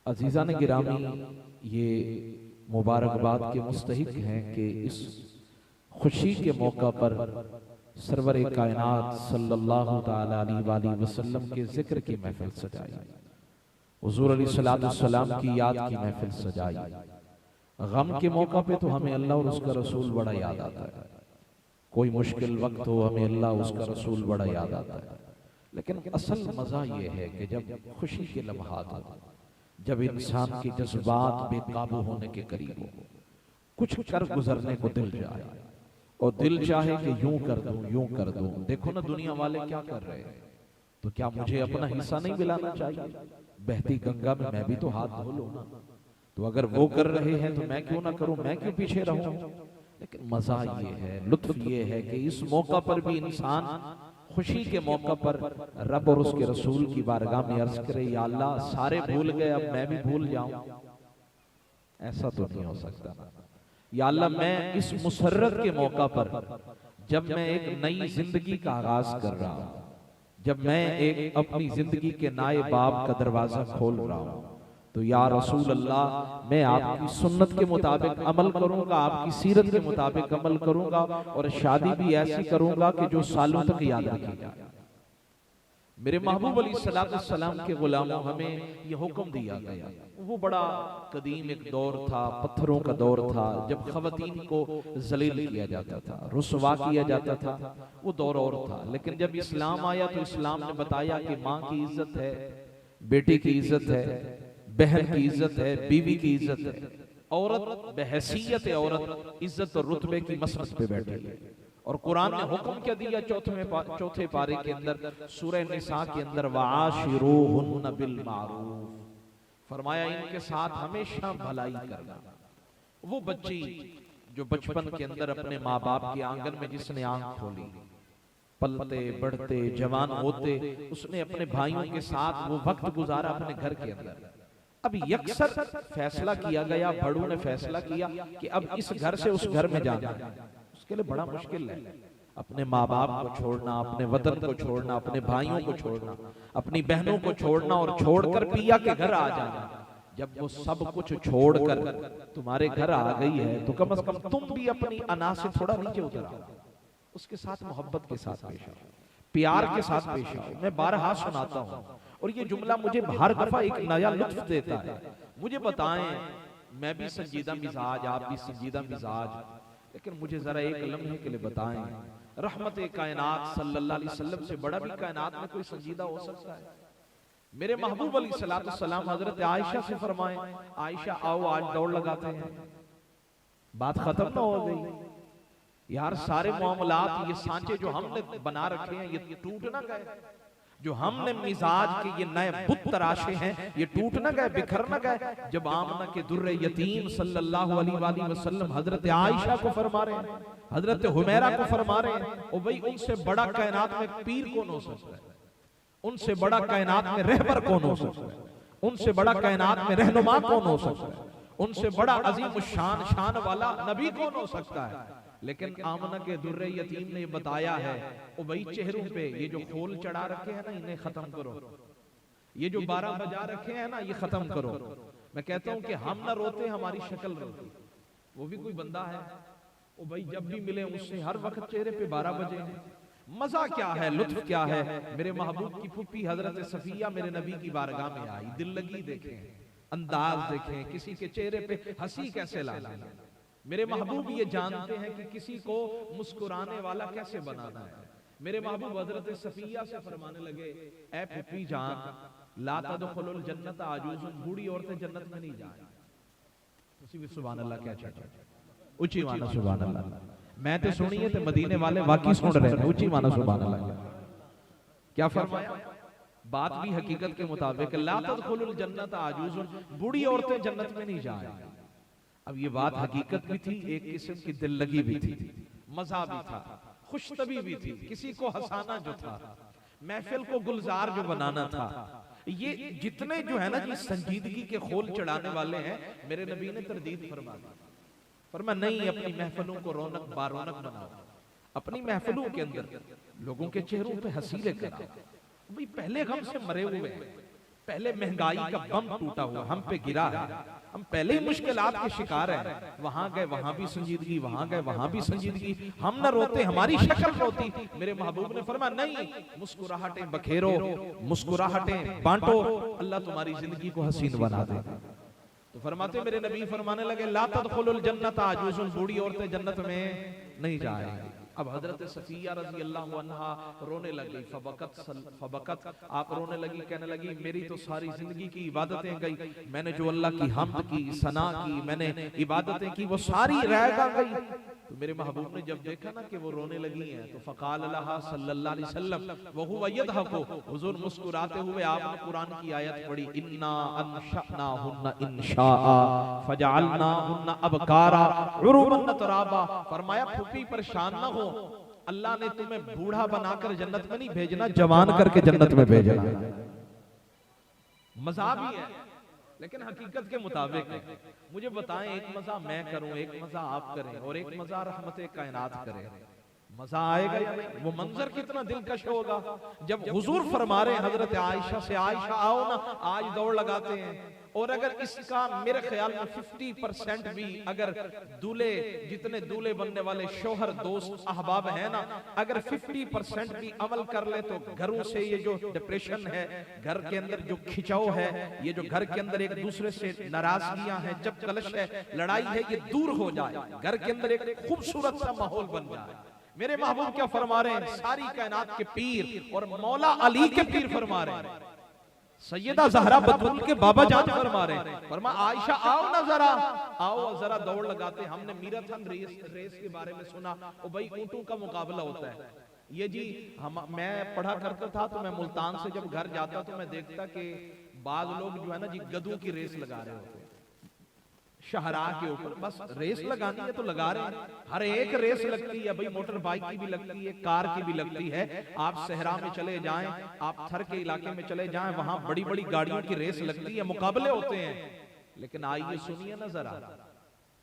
अजीज़ान गिरामी, ये मुबारकबाद के मुस्तहिक हैं कि इस खुशी के मौका पर सरवर कायनात सल्लल्लाहु ताला अलैहि वसल्लम के जिक्र की महफिल सजाई, हुजूर अलैहिस्सलाम की याद की महफिल सजाई। गम के मौका पे तो हमें अल्लाह और उसका रसूल बड़ा याद आता है, कोई मुश्किल वक्त हो हमें अल्लाह उसका रसूल बड़ा याद आता है। लेकिन असल मजा ये है कि जब खुशी के लम्हात हो, जब इंसान के जज्बात बेकाबू होने के करीब हो, कुछ कर गुजरने को दिल जाए और दिल चाहे कि यूं कर दूं यूं कर दूं। देखो ना दुनिया वाले क्या कर रहे हैं, तो क्या मुझे अपना हिस्सा नहीं मिलाना चाहिए? बहती गंगा में मैं भी तो हाथ धो लूं ना। तो अगर वो कर रहे हैं तो मैं क्यों ना करूं, मैं क्यों पीछे रहूं? लेकिन मजा ये है, लुत्फ ये है कि इस मौका पर भी इंसान खुशी के मौका पर रब और उसके रसूल की बारगाह में अर्ज करे, या अल्लाह सारे भूल गए अब मैं भी भूल जाऊं। ऐसा तो नहीं हो सकता। या अल्लाह मैं इस मुसर्रत के मौका पर, जब मैं एक नई जिंदगी का आगाज कर रहा हूं, जब मैं एक अपनी जिंदगी के नए बाब का दरवाजा खोल रहा हूं, तो या रसूल अल्लाह मैं आपकी सुन्नत के मुताबिक अमल करूंगा, आपकी सीरत के मुताबिक अमल करूंगा और शादी भी ऐसी करूंगा कि जो सालों तक याद रखेगा। मेरे महबूब अलैहिस्सलाम के गुलामों, हमें ये हुक्म दिया गया। वो बड़ा कदीम एक दौर था, पत्थरों का दौर था, जब खवातीन को जलील किया जाता था, रुसवा किया जाता था। वो दौर और था। लेकिन जब इस्लाम आया तो इस्लाम ने बताया कि माँ की इज्जत है, बेटी की इज्जत है, बहन की इज्जत है, बीवी की इज्जत है। औरत बहैसियत औरत इज्जत और रुतबे की मसनद पे बैठी है। और कुरान ने हुक्म क्या दिया चौथे पारे के अंदर, सूरह निसा के अंदर, वआशिरूहुन्ना बिल मारूफ, फरमाया इनके साथ हमेशा भलाई करना। वो बच्ची जो बचपन के अंदर अपने माँ बाप के आंगन में जिसने आंख खोली, पलते बढ़ते जवान होते उसने अपने भाइयों के साथ वो वक्त गुजारा अपने घर के अंदर। अब यकसर फैसला किया गया, बड़ों ने फैसला किया कि अब इस घर से उस घर में जाना है। उसके लिए बड़ा मुश्किल है अपने माँ बाप को छोड़ना, अपने वतन को छोड़ना, अपने भाइयों को छोड़ना, अपनी बहनों को छोड़ना और छोड़कर पिया के घर आ जाना। जब वो सब कुछ छोड़कर तुम्हारे घर आ गई है तो कम से कम तुम भी अपनी अना से थोड़ा नीचे उतर आओ, उसके साथ मोहब्बत के साथ पेश आओ, प्यार के साथ पेश आओ। मैं बारहा सुनाता हूँ और ये जुमला मुझे हर दफा एक नया लुत्फ देता है। मुझे बताएं, मैं भी संजीदा मिजाज, आप भी संजीदा मिजाज, लेकिन मुझे जरा एक लम्हे के लिए बताएं, रहमत कायनात सल्लल्लाहु अलैहि वसल्लम से बड़ा भी कायनात में कोई संजीदा हो सकता है? मेरे महबूब अलैहिस्सलाम हजरत आयशा से फरमाएं, आयशा आओ आज दौड़ लगाते हैं। बात खत्म ना हो गई यार, सारे मामलात ये सांचे जो हमने बना रखे हैं ये टूट ना गए, जो हमने मिजाज के ये नए बुत तराशे हैं ये टूट ना गए, बिखर ना गए। जब आमना के दुर्रे यतीम सल्लल्लाहु अलैहि वसल्लम हजरत आयशा को फरमा रहे हैं, हजरत हुमैरा को फरमा रहे हैं, और भाई उनसे बड़ा कायनात में पीर कौन हो सकता है, उनसे बड़ा कायनात में रहबर कौन हो सकता है, उनसे बड़ा कायनात में रहनुमा कौन हो सकता है, उनसे बड़ा अजीम शान शान वाला नबी कौन हो सकता है? लेकिन आमना के दुर्रे यतीम ने बताया है, ओ भाई चेहरों पे ये जो खोल चढ़ा रखे हैं ना इन्हें खत्म करो, ये जो 12 बजा रखे हैं ना ये खत्म करो। मैं कहता हूं कि हम ना रोते हमारी शक्ल रोती, वो भी कोई बंदा है। ओ भाई जब भी मिले उससे हर वक्त चेहरे पे 12 बजे हैं। मजा क्या है, लुत्फ क्या है? मेरे महबूब की फुप्पी हजरत सफिया मेरे नबी की बारगाह में आई, दिल लगी देखें, अंदाज देखें, किसी के चेहरे पे हंसी कैसे लाना है। मेरे महबूब ये जानते हैं कि किसी को मुस्कुराने वाला कैसे बनाना है। मेरे महबूब हजरत सफिया से फरमाने लगे, ऐ फुप्पी जान ला तदखुलुल जन्नत आजूजुन, बूढ़ी औरतें जन्नत में नहीं जाए। उसी सुभान अल्लाह क्या चाहता है, ऊंची मानो सुभान अल्लाह। मैं तो सुनी है तो मदीने वाले वाकई सुन रहे हैं, ऊंची मानो सुभान अल्लाह। क्या फरमाया? बात भी हकीकत के मुताबिक, ला तदखुलुल जन्नत आजूजुन, बूढ़ी औरतें जन्नत में नहीं जाए। अब ये बात हकीकत भी थी, एक किस्म की दिल लगी भी थी, मजा भी था, खुशतबी भी थी, किसी को हंसाना जो था, महफिल को गुलजार जो बनाना था। ये जितने जो है ना जी संजीदगी के खोल चढ़ाने वाले हैं, मेरे नबी ने तरदीद फरमा दी, फरमा नहीं, अपनी महफिलों को रौनक बारौनक बनाओ, अपनी महफिलों के अंदर लोगों के चेहरों पे हंसी लेकर आओ। भाई पहले गम से मरे हुए हैं, पहले महंगाई का बम टूटा हुआ हम पे गिरा है, हम पहले ही मुश्किलात के शिकार हैं। वहां गए वहां भी संजीदगी, वहां गए वहां भी संजीदगी। हम न रोते, हमारी शक्ल रोती। मेरे महबूब ने फरमाया नहीं, मुस्कुराहटें बखेरो, मुस्कुराहटें बांटो, अल्लाह तुम्हारी जिंदगी को हसीन बना दे। तो फरमाते मेरे नबी फरमाने लगे ला तदखुलुल जन्नत आजूजुन, बूढ़ी औरतें जन्नत में नहीं जाएंगी। अब हजरत सफिया रजी अल्लाह अन्हा रोने लगी, फबकत आप रोने लगी, कहने लगी मेरी तो सारी जिंदगी की इबादतें गई, मैंने जो अल्लाह की हम्द की, सना की, मैंने इबादतें की, वो सारी रह गई। तो मेरे महबूब ने जब देखा ना कि वो रोने लगी हैं, तो फ़क़ाल लहा सल्लल्लाहु अलैहि वसल्लम वहुव यदहकु, हुजूर मुस्कुराते हुए आपने कुरान की आयत पढ़ी, इन्ना अनशअनाहुन्ना इंशाआ फजअलनाहुन्ना अबकारा उरुबन तराबा। फरमाया फूफी परेशान ना हो, अल्लाह ने तुम्हें बूढ़ा बनाकर जन्नत में नहीं भेजना, जवान करके जन्नत में भेजना। मजा भी है लेकिन हकीकत के मुताबिक है। मुझे बताएं, एक मजा मैं करूं, एक मजा आप करें और एक मजा रहमत कायनात करें, मजा आएगा या नहीं? वो मंजर कितना दिलकश होगा जब हुजूर फरमा रहे हैं हजरत आयशा से, आयशा आओ ना, आज दौड़ लगाते हैं। और अगर इसका मेरे ख्याल में 50% भी अगर दूल्हे, जितने दूल्हे बनने वाले शोहर दोस्त अहबाब हैं ना, अगर 50% भी अमल कर ले तो घरों से ये जो डिप्रेशन है, घर के अंदर जो खिंचाव है, ये जो घर के अंदर एक दूसरे से नाराजगियां हैं, जब कलश है, लड़ाई है, ये दूर हो जाए, घर के अंदर एक खूबसूरत सा माहौल बन जाए। मेरे महबूब क्या फरमा रहे हैं, सारी कायनात के पीर और मौला अली के पीर फरमा रहे हैं, सैयदा ज़हरा बतूल के बाबा जान फरमा रहे हैं, फरमा आयशा आओ ना जरा, आओ जरा दौड़ लगाते। हमने मैराथन रेस के बारे में सुना, ओ भाई ऊंटों का मुकाबला होता है। ये जी मैं पढ़ा करता था, तो मैं मुल्तान से जब घर जाता तो मैं देखता कि बाज लोग जो है ना जी गधों की रेस लगा रहे होते हैं शाहराह के ऊपर। बस रेस लगानी है तो लगा रहे हैं, हर एक रेस लगती है भाई, मोटर बाइक की भी लगती है, कार की भी लगती है। आप सहरा में चले जाएं, आप थर के इलाके में चले जाएं, वहां बड़ी बड़ी गाड़ियों की रेस लगती है, मुकाबले होते हैं। लेकिन आइए सुनिए ना जरा,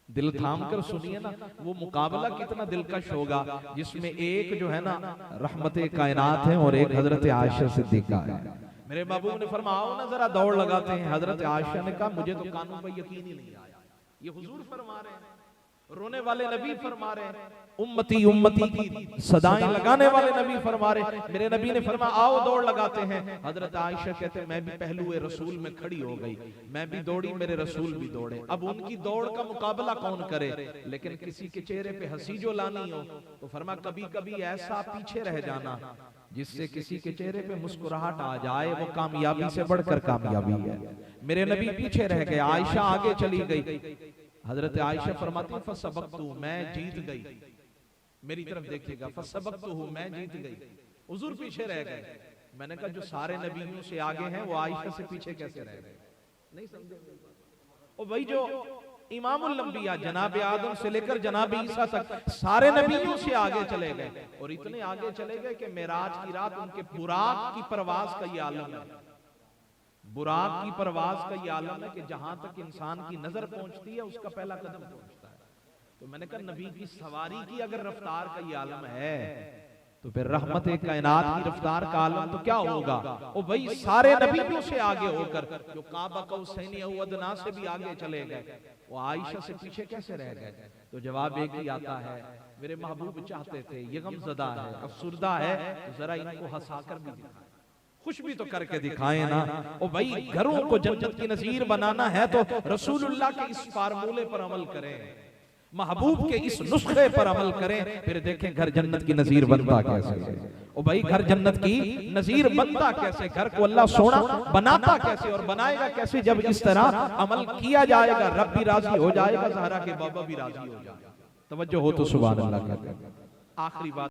दिल थाम कर सुनिए ना, वो मुकाबला कितना दिलकश होगा जिसमें एक जो है ना रहमत कायनात है और एक हजरत आयशा सिद्दीका है। मेरे महबूब ने फरमाया आओ ना जरा दौड़ लगाते हैं। हजरत आयशा ने कहा मुझे तो कानून पर यकीन ही नहीं आया। ये हुजूर फरमा रहे हैं, रोने वाले नबी फरमा रहे हैं, उम्मती उम्मती की सदाएं लगाने वाले नबी फरमा रहे हैं। मेरे नबी ने फरमाया आओ दौड़ लगाते हैं। हजरत आयशा कहते हैं मैं भी पहलुए रसूल में खड़ी हो गई, मैं भी दौड़ी, मेरे रसूल भी दौड़े। अब उनकी दौड़ का मुकाबला कौन करे, लेकिन किसी के चेहरे पे हंसी जो लानी हो तो फरमाया कभी कभी ऐसा पीछे रह जाना जिससे किसी के चेहरे पे मुस्कुराहट आ जाए, वो कामयाबी से बढ़कर कामयाबी है। मेरे नबी पीछे रह गए, आयशा आगे चली गई। हजरत आयशा फरमाती फसबक्तु, मैं जीत गई। मेरी तरफ देखिएगा, फसबक्तु, मैं जीत गई। हुजूर पीछे रह गए। मैंने कहा जो सारे नबियों से आगे हैं वो आयशा से पीछे कैसे रह गए? नहीं समझे? और वही जो इमामुल अंबिया जनाब आदम से लेकर जनाब ईसा तक सारे नबियों से आगे चले गए, और इतने आगे चले गए कि मेराज की रात उनके बुराक की परवाज का ये आलम है। बुराक की परवाज का ये आलम है कि जहां तक इंसान की नजर पहुंचती है उसका पहला कदम पहुंचता है। तो मैंने कहा नबी की सवारी की अगर रफ्तार का ये आलम है तो फिर रहमत कायनात की रफ्तार का आलम तो क्या होगा? ओ भाई सारे नबियों से आगे होकर जो काबा कौसैनी औ अदना से भी आगे चले गए, वो आयशा से पीछे कैसे रह गए? तो जवाब एक ही आता है, मेरे महबूब चाहते थे, ये गमज़दा है, अफसुर्दा है, तो जरा इनको हंसाकर भी दिखाएं, खुश भी तो करके दिखाएं ना। ओ भाई घरों को जन्नत की नज़ीर बनाना है तो रसूलुल्लाह के इस फार्मूले पर अमल करें, महबूब के इस नुस्खे पर अमल करें, फिर देखें घर जन्नत की नज़ीर बनता कैसे। ओ भाई घर जन्नत की नज़ीर बनता कैसे, घर को अल्लाह सोना बनाता कैसे, और बनाएगा कैसे? जब इस तरह अमल किया जाएगा, रब भी राजी हो जाएगा, ज़हरा के बाबा भी राजी हो जाएगा। तवज्जो हो तो सुभान अल्लाह कहते हैं। आखिरी बात